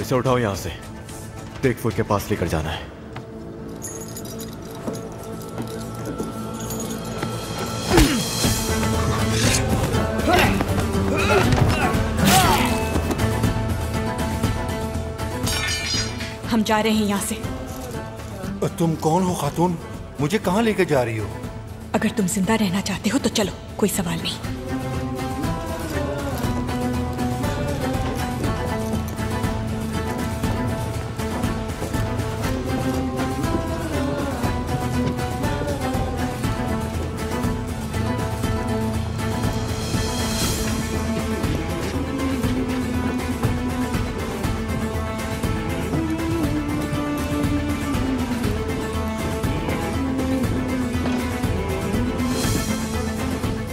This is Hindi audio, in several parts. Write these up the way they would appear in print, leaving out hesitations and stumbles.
इसे उठाओ यहां से, टेकफुल के पास लेकर जाना है। हम जा रहे हैं यहाँ से। तुम कौन हो खातून? मुझे कहाँ लेकर जा रही हो? अगर तुम जिंदा रहना चाहते हो तो चलो, कोई सवाल नहीं।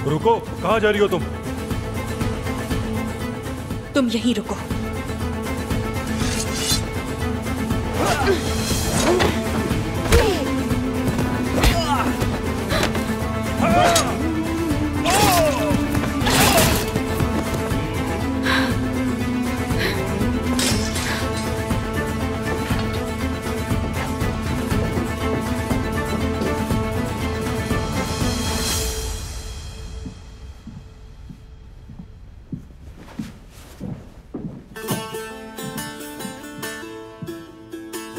रुको, कहाँ जा रही हो तुम? तुम यहीं रुको।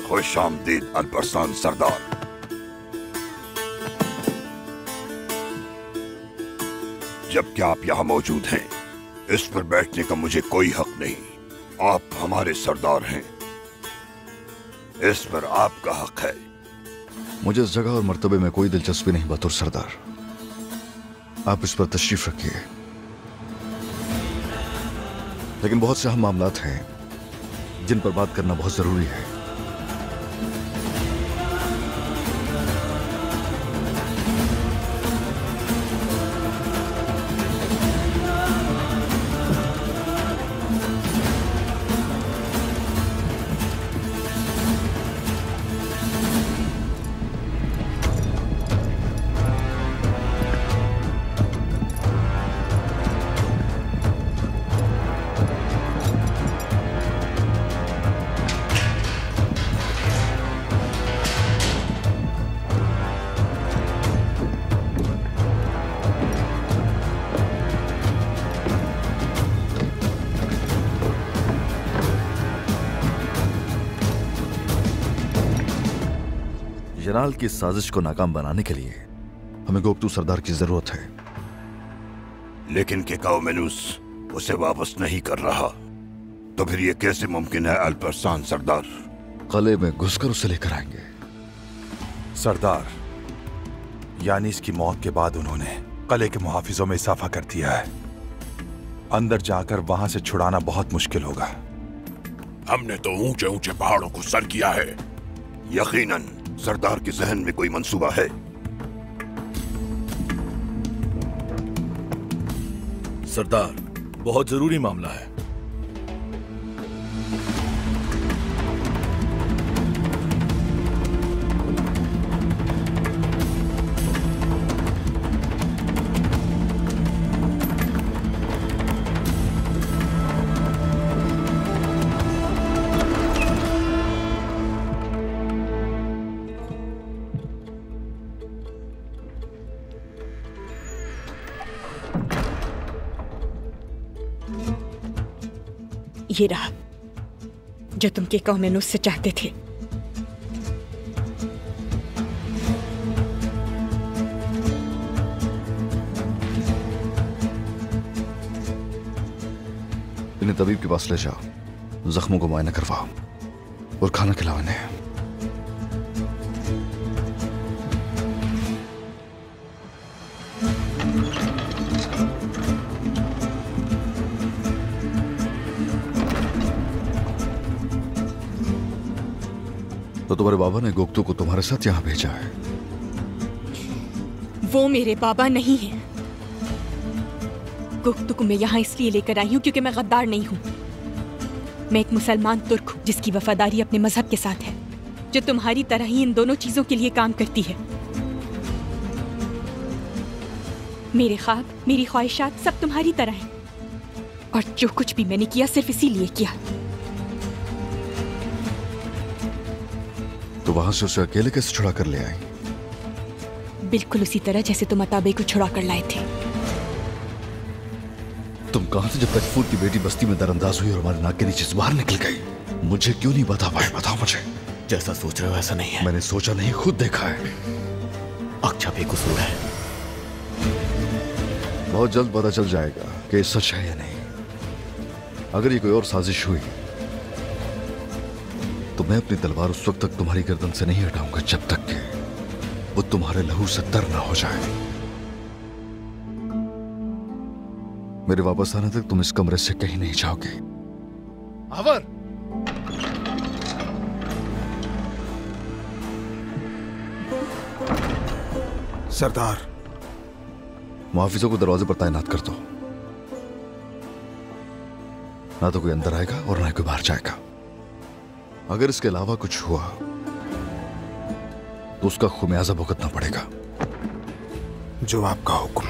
खुशामदीद अल्परसान सरदार। जबकि आप यहाँ मौजूद हैं, इस पर बैठने का मुझे कोई हक नहीं। आप हमारे सरदार हैं, इस पर आपका हक है। मुझे इस जगह और मर्तबे में कोई दिलचस्पी नहीं बतौर सरदार। आप इस पर तशरीफ रखिए। लेकिन बहुत से अहम मामलात हैं जिन पर बात करना बहुत जरूरी है। जनाल की साजिश को नाकाम बनाने के लिए हमें गोप्तू सरदार की जरूरत है। लेकिन केकाउमेनुस उसे वापस नहीं कर रहा, तो फिर यह कैसे मुमकिन है अल्परसान सरदार? किले में घुसकर उसे लेकर आएंगे। सरदार, यानी इसकी मौत के बाद उन्होंने किले के मुहाफिजों में इजाफा कर दिया है। अंदर जाकर वहां से छुड़ाना बहुत मुश्किल होगा। हमने तो ऊंचे ऊंचे पहाड़ों को सर किया है। यकीनन सरदार के जहन में कोई मंसूबा है। सरदार, बहुत जरूरी मामला है। ये रहा जो तुम केकाउमेनुस से चाहते थे। इन्हें तबीब के पास ले जाओ, जख्मों को मुआयना करवाओ और खाना खिलाओ इन्हें। तो तुम्हारे बाबा ने गोप्तू को तुम्हारे साथ यहां भेजा है? वो मेरे बाबा नहीं है। गोप्तू को मैं यहां इसलिए लेकर आई हूं क्योंकि मैं गद्दार नहीं हूं। मैं एक मुसलमान तुर्क हूं जिसकी वफादारी अपने मजहब के साथ है, जो तुम्हारी तरह ही इन दोनों चीजों के लिए काम करती है। मेरे ख्वाब, मेरी ख्वाहिशात सब तुम्हारी तरह हैं, और जो कुछ भी मैंने किया सिर्फ इसीलिए किया। वहां से उसे अकेले कैसे छुड़ा कर ले आई? बिल्कुल उसी तरह जैसे तुम अताबे को छुड़ा कर लाए थे। तुम कहां थे जब तक फूल की बेटी बस्ती में दरअंदाज हुई और हमारे नाक के नीचे से बाहर निकल गई? मुझे क्यों नहीं बता पाए? बताओ मुझे। जैसा सोच रहे हो ऐसा नहीं है। मैंने सोचा नहीं, खुद देखा है। अक्षा बेकसूर है। बहुत जल्द पता चल जाएगा कि ये सच है या नहीं। अगर ये कोई और साजिश हुई तो मैं अपनी तलवार उस वक्त तक तुम्हारी गर्दन से नहीं हटाऊंगा जब तक कि वो तुम्हारे लहू से तर ना हो जाए। मेरे वापस आने तक तुम इस कमरे से कहीं नहीं जाओगे। आवर! सरदार, मुहाफिजों को दरवाजे पर तैनात कर दो। ना तो कोई अंदर आएगा और ना कोई बाहर जाएगा। अगर इसके अलावा कुछ हुआ तो उसका खुमियाजा भुगतना पड़ेगा। जो आपका हुक्म।